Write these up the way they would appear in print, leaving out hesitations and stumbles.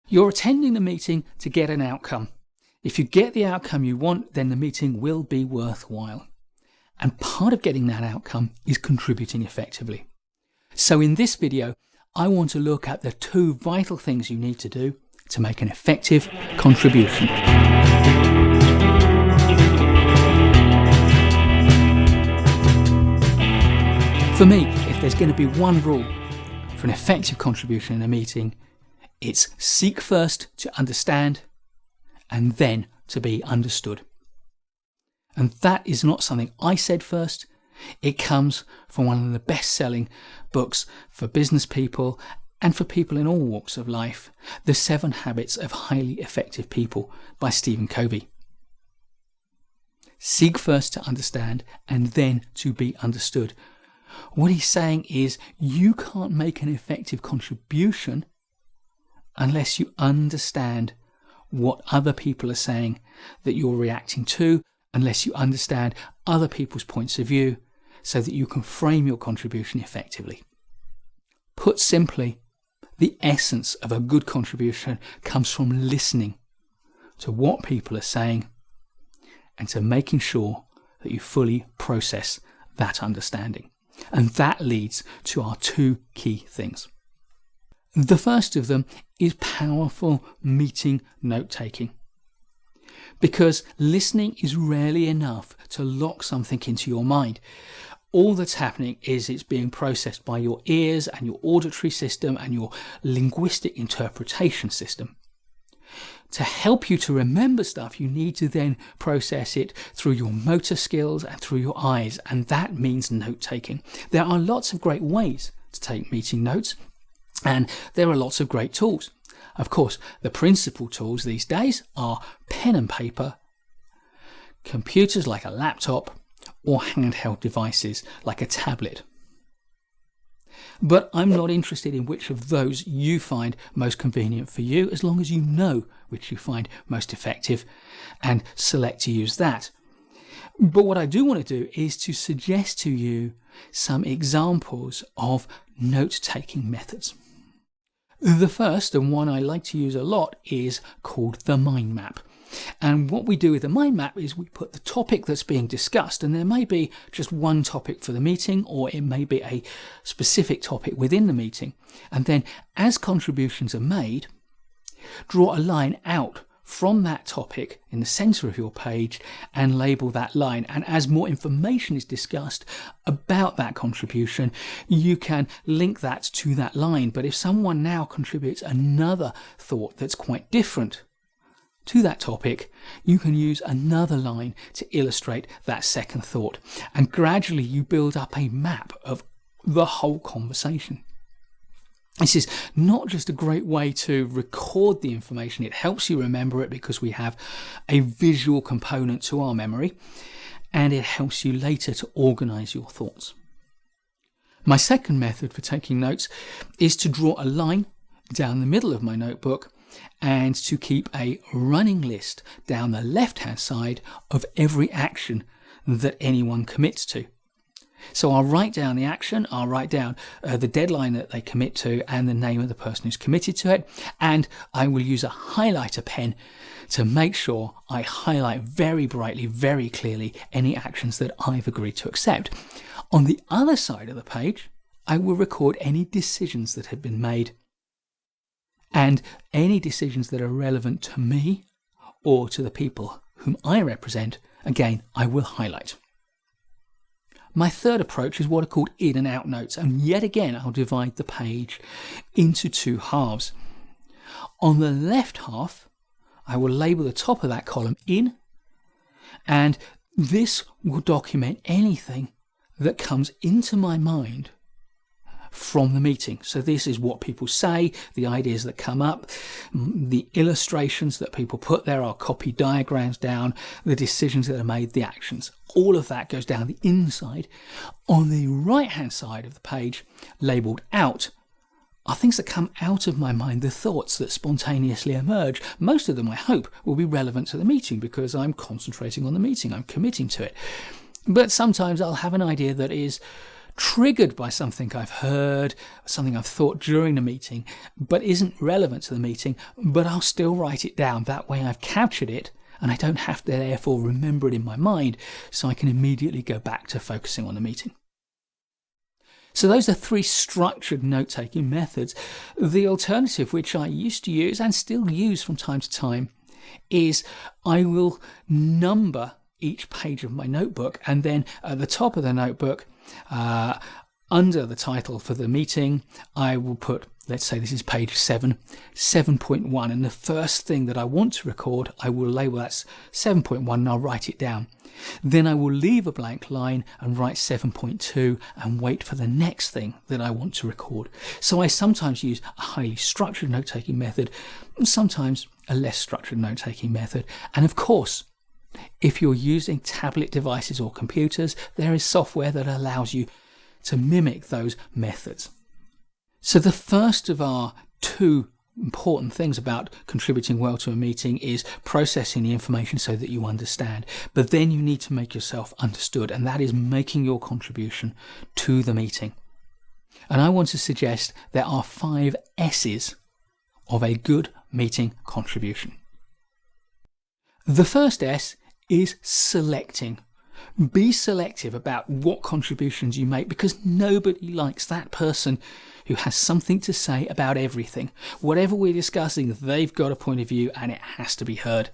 You're attending the meeting to get an outcome. If you get the outcome you want, then the meeting will be worthwhile. And part of getting that outcome is contributing effectively. So in this video, I want to look at the 2 vital things you need to do to make an effective contribution. For me, if there's going to be one rule for an effective contribution in a meeting, it's seek first to understand and then to be understood. And that is not something I said first. It comes from one of the best-selling books for business people and for people in all walks of life, The 7 Habits of Highly Effective People by Stephen Covey. Seek first to understand and then to be understood. What he's saying is you can't make an effective contribution unless you understand what other people are saying that you're reacting to, unless you understand other people's points of view, so that you can frame your contribution effectively. Put simply, the essence of a good contribution comes from listening to what people are saying and to making sure that you fully process that understanding. And that leads to our 2 key things. The first of them is powerful meeting note-taking. Because listening is rarely enough to lock something into your mind. All that's happening is it's being processed by your ears and your auditory system and your linguistic interpretation system. To help you to remember stuff, you need to then process it through your motor skills and through your eyes, and that means note-taking. There are lots of great ways to take meeting notes, and there are lots of great tools. Of course, the principal tools these days are pen and paper, computers like a laptop, or handheld devices like a tablet. But I'm not interested in which of those you find most convenient for you, as long as you know which you find most effective and select to use that. But what I do want to do is to suggest to you some examples of note-taking methods. The first, and one I like to use a lot, is called the mind map. And what we do with the mind map is we put the topic that's being discussed, and there may be just one topic for the meeting, or it may be a specific topic within the meeting. And then as contributions are made, draw a line out from that topic in the center of your page and label that line. And as more information is discussed about that contribution, you can link that to that line. But if someone now contributes another thought that's quite different to that topic, you can use another line to illustrate that second thought. And gradually you build up a map of the whole conversation. This is not just a great way to record the information, it helps you remember it because we have a visual component to our memory, and it helps you later to organize your thoughts. My second method for taking notes is to draw a line down the middle of my notebook and to keep a running list down the left-hand side of every action that anyone commits to. So I'll write down the action, I'll write down the deadline that they commit to and the name of the person who's committed to it, and I will use a highlighter pen to make sure I highlight very brightly, very clearly any actions that I've agreed to accept. On the other side of the page, I will record any decisions that have been made, and any decisions that are relevant to me or to the people whom I represent, again, I will highlight. My third approach is what are called in and out notes, and yet again I'll divide the page into 2 halves. On the left half, I will label the top of that column in, and this will document anything that comes into my mind from the meeting. So this is what people say, the ideas that come up, the illustrations that people put there, I'll copy diagrams down, the decisions that are made, the actions. All of that goes down the inside. On the right hand side of the page, labelled out, are things that come out of my mind, the thoughts that spontaneously emerge. Most of them, I hope, will be relevant to the meeting because I'm concentrating on the meeting, I'm committing to it. But sometimes I'll have an idea that is triggered by something I've heard, something I've thought during the meeting, but isn't relevant to the meeting, but I'll still write it down. That way I've captured it and I don't have to therefore remember it in my mind, so I can immediately go back to focusing on the meeting. So those are 3 structured note-taking methods. The alternative, which I used to use and still use from time to time, is I will number each page of my notebook, and then at the top of the notebook, under the title for the meeting, I will put, let's say this is page 7, 7.1, and the first thing that I want to record, I will label that 7.1 and I'll write it down. Then I will leave a blank line and write 7.2 and wait for the next thing that I want to record. So I sometimes use a highly structured note-taking method, and sometimes a less structured note-taking method. And of course, if you're using tablet devices or computers, there is software that allows you to mimic those methods. So the first of our 2 important things about contributing well to a meeting is processing the information so that you understand. But then you need to make yourself understood, and that is making your contribution to the meeting. And I want to suggest there are 5 S's of a good meeting contribution. The first S is selecting. Be selective about what contributions you make, because nobody likes that person who has something to say about everything. Whatever we're discussing, they've got a point of view and it has to be heard.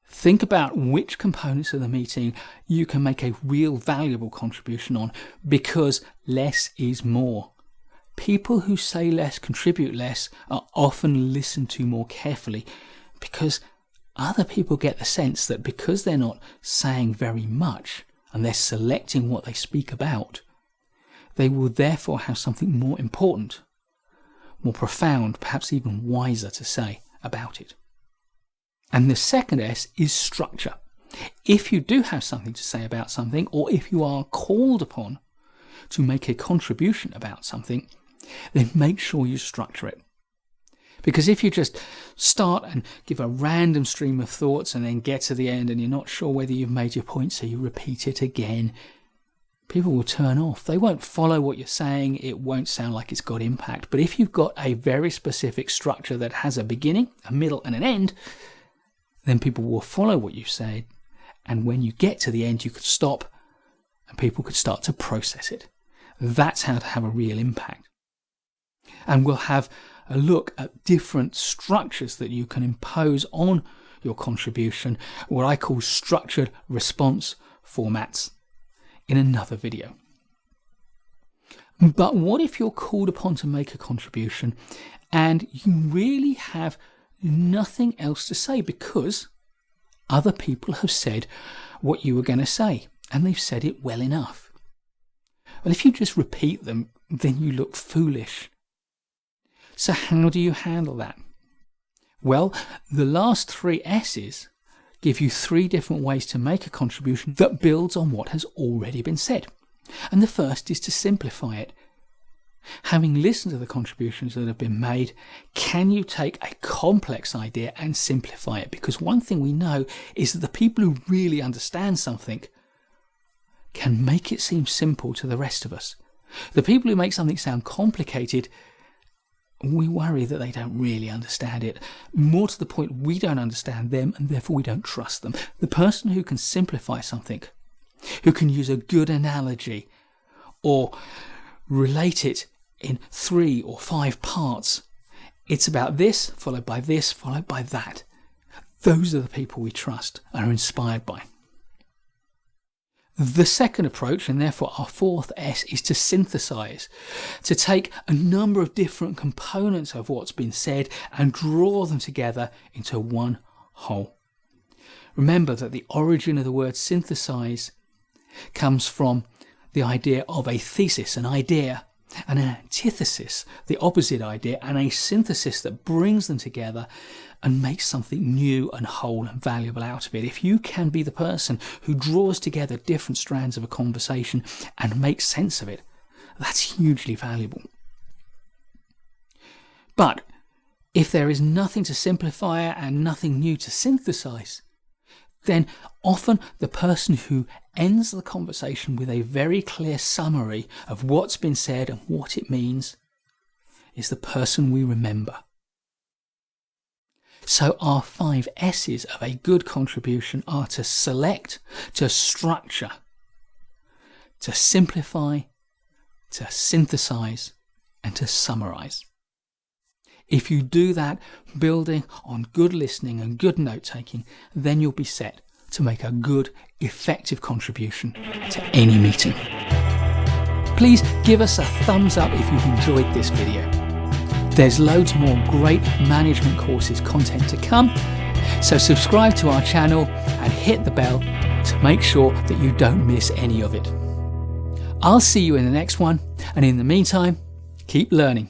Think about which components of the meeting you can make a real valuable contribution on, because less is more. People who say less, contribute less, are often listened to more carefully, because other people get the sense that because they're not saying very much and they're selecting what they speak about, they will therefore have something more important, more profound, perhaps even wiser to say about it. And the second S is structure. If you do have something to say about something, or if you are called upon to make a contribution about something, then make sure you structure it. Because if you just start and give a random stream of thoughts and then get to the end and you're not sure whether you've made your point, so you repeat it again, people will turn off. They won't follow what you're saying. It won't sound like it's got impact. But if you've got a very specific structure that has a beginning, a middle and an end, then people will follow what you said. And when you get to the end, you could stop and people could start to process it. That's how to have a real impact. And we'll have a look at different structures that you can impose on your contribution, what I call structured response formats, in another video. But what if you're called upon to make a contribution and you really have nothing else to say because other people have said what you were going to say and they've said it well enough? Well, if you just repeat them, then you look foolish. So how do you handle that? Well, the last 3 S's give you 3 different ways to make a contribution that builds on what has already been said. And the first is to simplify it. Having listened to the contributions that have been made, can you take a complex idea and simplify it? Because one thing we know is that the people who really understand something can make it seem simple to the rest of us. The people who make something sound complicated, we worry that they don't really understand it. More to the point, we don't understand them and therefore we don't trust them. The person who can simplify something, who can use a good analogy or relate it in 3 or 5 parts, it's about this, followed by this, followed by that. Those are the people we trust and are inspired by. The second approach, and therefore our 4th S, is to synthesize, to take a number of different components of what's been said and draw them together into one whole. Remember that the origin of the word synthesize comes from the idea of a thesis, an idea, and an antithesis, the opposite idea, and a synthesis that brings them together and makes something new and whole and valuable out of it. If you can be the person who draws together different strands of a conversation and makes sense of it, that's hugely valuable. But if there is nothing to simplify and nothing new to synthesize, then often the person who ends the conversation with a very clear summary of what's been said and what it means is the person we remember. So our 5 S's of a good contribution are to select, to structure, to simplify, to synthesize, and to summarize. If you do that, building on good listening and good note-taking, then you'll be set to make a good, effective contribution to any meeting. Please give us a thumbs up if you've enjoyed this video. There's loads more great management courses content to come, so subscribe to our channel and hit the bell to make sure that you don't miss any of it. I'll see you in the next one, and in the meantime, keep learning.